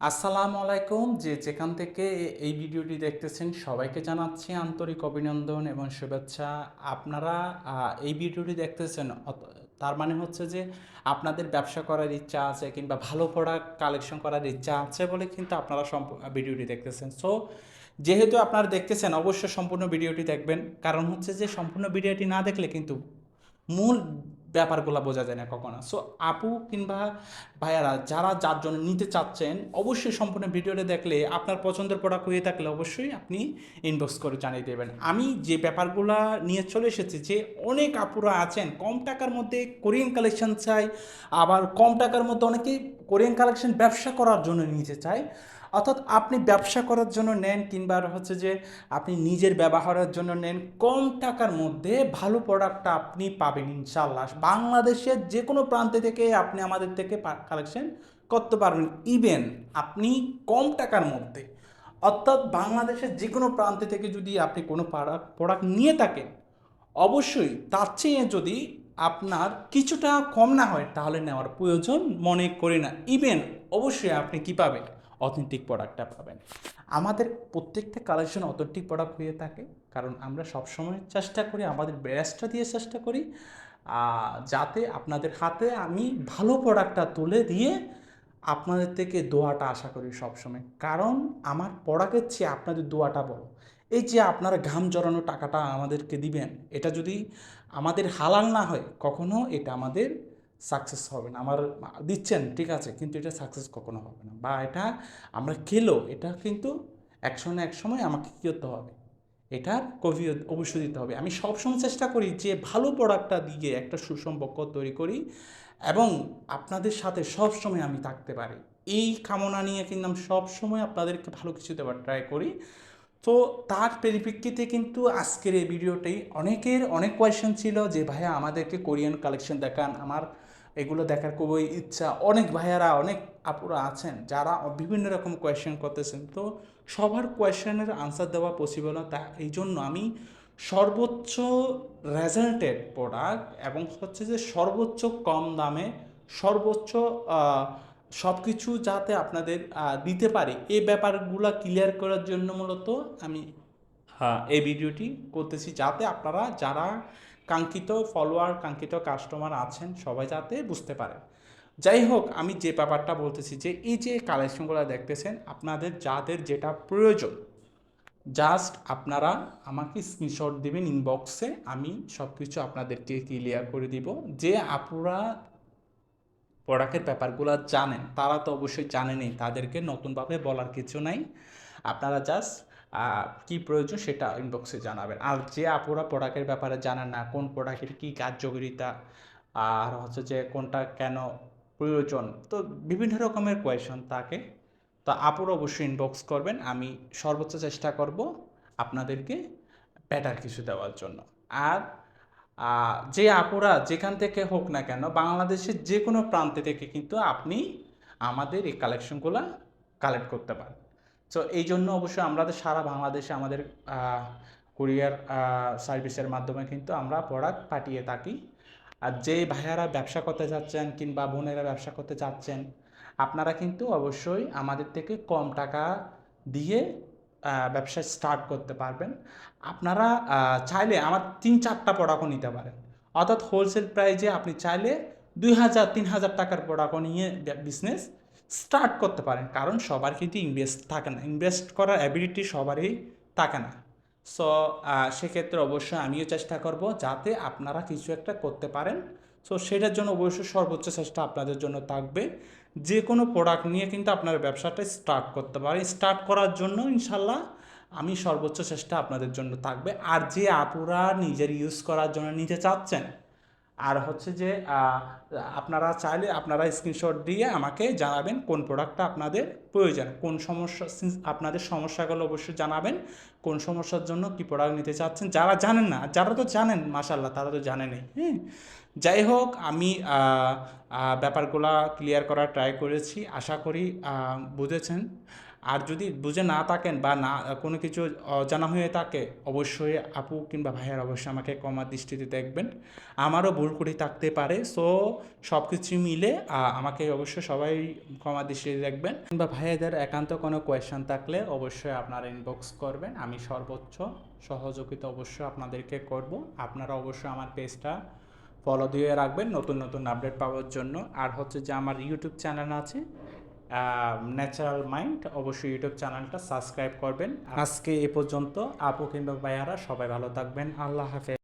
আসসালামু আলাইকুম। যেখান থেকে এই ভিডিওটি দেখতেছেন সবাইকে জানাচ্ছি আন্তরিক অভিনন্দন এবং শুভেচ্ছা। আপনারা এই ভিডিওটি দেখতেছেন তার মানে হচ্ছে যে আপনাদের ব্যবসা করার ইচ্ছা আছে কিংবা ভালো প্রোডাক্ট কালেকশন করার ইচ্ছা আছে বলে কিন্তু আপনারা ভিডিওটি দেখতেছেন। সো যেহেতু আপনারা দেখতেছেন অবশ্যই সম্পূর্ণ ভিডিওটি দেখবেন, কারণ হচ্ছে যে সম্পূর্ণ ভিডিওটি না দেখলে কিন্তু মূল ব্যাপারগুলো বোঝা যায় না কখনো। সো আপু কিংবা ভাইয়ারা যারা যার জন্য নিতে চাচ্ছেন অবশ্যই সম্পূর্ণ ভিডিওটা দেখলে আপনার পছন্দের প্রোডাক্ট হয়ে থাকলে অবশ্যই আপনি ইনবক্স করে জানিয়ে দেবেন। আমি যে ব্যাপারগুলো নিয়ে চলে এসেছি যে অনেক আপুরা আছেন কম টাকার মধ্যে কোরিয়ান কালেকশন চাই, আবার কম টাকার মধ্যে অনেকেই কোরিয়ান কালেকশন ব্যবসা করার জন্য নিতে চায়। অর্থাৎ আপনি ব্যবসা করার জন্য নেন কিংবা হচ্ছে যে আপনি নিজের ব্যবহারের জন্য নেন, কম টাকার মধ্যে ভালো প্রোডাক্টটা আপনি পাবেন ইনশাল্লাহ। বাংলাদেশের যে কোনো প্রান্তে থেকে আপনি আমাদের থেকে কালেকশন করতে পারবেন, ইভেন আপনি কম টাকার মধ্যে। অর্থাৎ বাংলাদেশের যে কোনো প্রান্তে থেকে যদি আপনি কোনো প্রোডাক্ট নিয়ে থাকেন অবশ্যই তার চেয়ে যদি আপনার কিছুটা কম না হয় তাহলে নেওয়ার প্রয়োজন মনে করি না। ইভেন অবশ্যই আপনি কি পাবেন, অথেন্টিক প্রোডাক্টটা পাবেন। আমাদের প্রত্যেকটা কালেকশন অথেন্টিক প্রোডাক্ট হয়ে থাকে, কারণ আমরা সবসময় চেষ্টা করি, আমাদের বেস্টটা দিয়ে চেষ্টা করি যাতে আপনাদের হাতে আমি ভালো প্রোডাক্টটা তুলে দিয়ে আপনাদের থেকে দোয়াটা আশা করি সবসময়, কারণ আমার প্রোডাক্টের চেয়ে আপনাদের দোয়াটা বড়। এই যে আপনারা ঘাম জড়ানো টাকাটা আমাদেরকে দিবেন, এটা যদি আমাদের হালাল না হয় কখনো এটা আমাদের সাকসেস হবে না। আমার দিচ্ছেন ঠিক আছে, কিন্তু এটা সাকসেস কখনো হবে না, বা এটা আমরা খেলো এটা কিন্তু একশো না এক সময় আমাকে কী করতে হবে, এটার কভি অবশ্যই দিতে হবে। আমি সবসময় চেষ্টা করি যে ভালো প্রোডাক্টটা দিয়ে একটা সুসম্পর্ক তৈরি করি এবং আপনাদের সাথে সবসময় আমি থাকতে পারি, এই কামনা নিয়ে কিন্তু আমি সবসময় আপনাদেরকে ভালো কিছু দেওয়ার ট্রাই করি। তো তার পরিপ্রেক্ষিতে কিন্তু আজকের এই ভিডিওটাই অনেকের অনেক কোয়েশ্চেন ছিল যে ভাইয়া আমাদেরকে কোরিয়ান কালেকশন দেখান, আমার এগুলো দেখার খুবই ইচ্ছা। অনেক ভাইয়ারা অনেক আপুরা আছেন যারা বিভিন্ন রকম কোয়েশ্চেন করতেছেন, তো সবার কোয়েশ্চেনের আনসার দেওয়া পসিবল না, তা এই জন্য আমি সর্বোচ্চ রেজাল্টেড প্রোডাক্ট এবং হচ্ছে যে সর্বোচ্চ কম দামে সর্বোচ্চ সব কিছু যাতে আপনাদের দিতে পারি এই ব্যাপারগুলো ক্লিয়ার করার জন্য মূলত আমি এই ভিডিওটি করতেছি, যাতে আপনারা যারা কাঙ্ক্ষিত ফলোয়ার কাঙ্ক্ষিত কাস্টমার আছেন সবাই যাতে বুঝতে পারেন। যাই হোক, আমি যে ব্যাপারটা বলতেছি যে এই যে কালেকশনগুলো দেখতেছেন আপনাদের যাদের যেটা প্রয়োজন জাস্ট আপনারা আমাকে স্ক্রিনশট দেবেন ইনবক্সে, আমি সব কিছু আপনাদেরকে ক্লিয়ার করে দিব। যে আপুরা প্রোডাক্টের ব্যাপারগুলো জানেন তারা তো অবশ্যই জানেনই, তাদেরকে নতুনভাবে বলার কিছু নাই। আপনারা জাস্ট কী প্রয়োজন সেটা ইনবক্সে জানাবেন। আর যে আপুরা প্রোডাক্টের ব্যাপারে জানেন না, কোন প্রোডাক্টের কী কার্যকারিতা আর হচ্ছে যে কোনটা কেন প্রয়োজন, তো বিভিন্ন রকমের কোয়েশন থাকে, তো আপুরা অবশ্যই ইনবক্স করবেন, আমি সর্বোচ্চ চেষ্টা করব আপনাদেরকে বেটার কিছু দেওয়ার জন্য। আর যে আপুরা যেখান থেকে হোক না কেন বাংলাদেশের যে কোনো প্রান্তে থেকে কিন্তু আপনি আমাদের এই কালেকশনগুলো কালেক্ট করতে পারেন। সো এই জন্য অবশ্যই আমাদের সারা বাংলাদেশে আমাদের কুরিয়ার সার্ভিসের মাধ্যমে কিন্তু আমরা প্রোডাক্ট পাঠিয়ে থাকি। আর যে ভাইয়ারা ব্যবসা করতে যাচ্ছেন কিংবা বোনেরা ব্যবসা করতে চাচ্ছেন আপনারা কিন্তু অবশ্যই আমাদের থেকে কম টাকা দিয়ে ব্যবসা স্টার্ট করতে পারবেন। আপনারা চাইলে আমার 3-4টা প্রোডাক্টও নিতে পারেন, অর্থাৎ হোলসেল প্রাইজে আপনি চাইলে 2,000-3,000 টাকার প্রোডাক্টও নিয়ে বিজনেস স্টার্ট করতে পারেন, কারণ সবার কিন্তু ইনভেস্ট থাকে না, ইনভেস্ট করার অ্যাবিলিটি সবারই থাকে না। সো সেক্ষেত্রে অবশ্যই আমিও চেষ্টা করব যাতে আপনারা কিছু একটা করতে পারেন। সো সেটার জন্য অবশ্যই সর্বোচ্চ চেষ্টা আপনাদের জন্য থাকবে। যে কোনো প্রোডাক্ট নিয়ে কিন্তু আপনার ব্যবসাটা স্টার্ট করতে পারেন, স্টার্ট করার জন্য ইনশাল্লাহ আমি সর্বোচ্চ চেষ্টা আপনাদের জন্য থাকবে। আর যে আপুরা নিজের ইউজ করার জন্য নিতে চাচ্ছেন আর হচ্ছে যে আপনারা চাইলে আপনারা স্ক্রিনশট দিয়ে আমাকে জানাবেন কোন প্রোডাক্টটা আপনাদের প্রয়োজন, কোন সমস্যা আপনাদের সমস্যাগুলো অবশ্যই জানাবেন, কোন সমস্যার জন্য কী প্রোডাক্ট নিতে চাচ্ছেন। যারা জানেন না, যারা তো জানেন মাশাআল্লাহ তারা তো জানেনই, হ্যাঁ। যাই হোক আমি ব্যাপারগুলা ক্লিয়ার করার ট্রাই করেছি, আশা করি বুঝেছেন। আর যদি বুঝে না থাকেন বা না কোনো কিছু অজানা হয়ে থাকে, অবশ্যই আপু কিংবা ভাইয়ার অবশ্যই আমাকে ক্ষমার দৃষ্টিতে দেখবেন। আমারও ভুল ত্রুটি থাকতে পারে, সো সব কিছু মিলে আমাকে অবশ্যই সবাই ক্ষমার দৃষ্টিতে দেখবেন। কিংবা ভাইয়াদের একান্ত কোনো কোয়েশ্চেন থাকলে অবশ্যই আপনারা ইনবক্স করবেন, আমি সর্বোচ্চ সহযোগিতা অবশ্যই আপনাদেরকে করব। আপনারা অবশ্যই আমার পেজটা ফলো দিয়ে রাখবেন নতুন নতুন আপডেট পাওয়ার জন্য। আর হচ্ছে যে আমার ইউটিউব চ্যানেল আছে ন্যাচারাল মাইন্ড, অবশ্যই ইউটিউব চ্যানেলটা সাবস্ক্রাইব করবেন। আজকে এ পর্যন্ত, আপু কিংবা ভাইয়ারা সবাই ভালো থাকবেন, আল্লাহ হাফেজ।